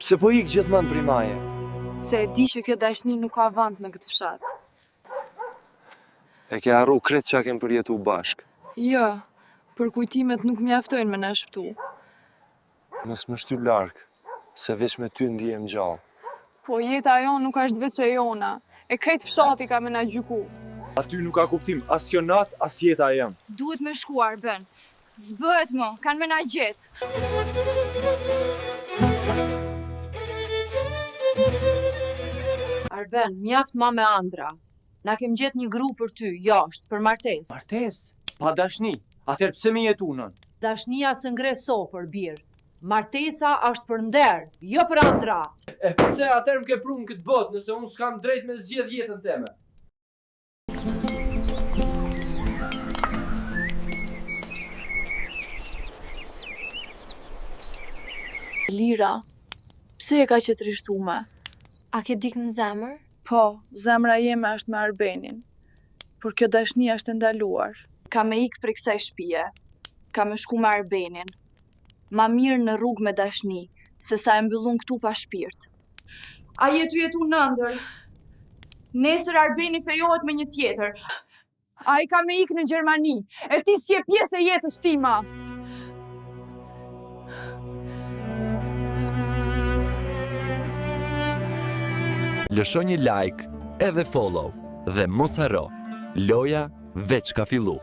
Pse po ik gjithmonë primaje? Se e di që kjo dashni nuk ka vend në këtë fshat. E ke harru krejt çka kem përjetu bashk. Jo, për kujtimet nuk mjaftojnë me na shptu. Mos më shty larg, se veç me ty ndihem gjallë. Po jeta jon nuk është veç e jona. E krejt fshati ka me na gjyku. Aty nuk ka kuptim as kjo nat, as jeta jem. Duhet me shkuar, bën. Zbëhet më, kanë me na gjetë. Arben, mjaft ma me andra. Na kem gjet një gru për ty, jashtë, për martes. Martes? Pa dashni? Atër pse me jetu nën? Dashnia së ngre sofër, birë. Martesa është për nder, jo për andra. E pse atër më ke pru në këtë botë, nëse unë s'kam drejt me zgjedh jetën teme? Lira, pse e ka që trishtume? A ke dik në zemër? Po, zemra jeme është me Arbenin. Por kjo dashni është ndaluar. Ka me ik për kësaj shtëpie. Ka me shku me Arbenin. Ma mirë në rrugë me dashni, se sa e mbyllun këtu pa shpirt. A jetu në ndër. Nesër Arbeni fejohet me një tjetër. A i ka me ik në Gjermani. E ti si e pjesë e jetës tima. Lësho një like edhe follow dhe mos haro, loja veç ka fillu.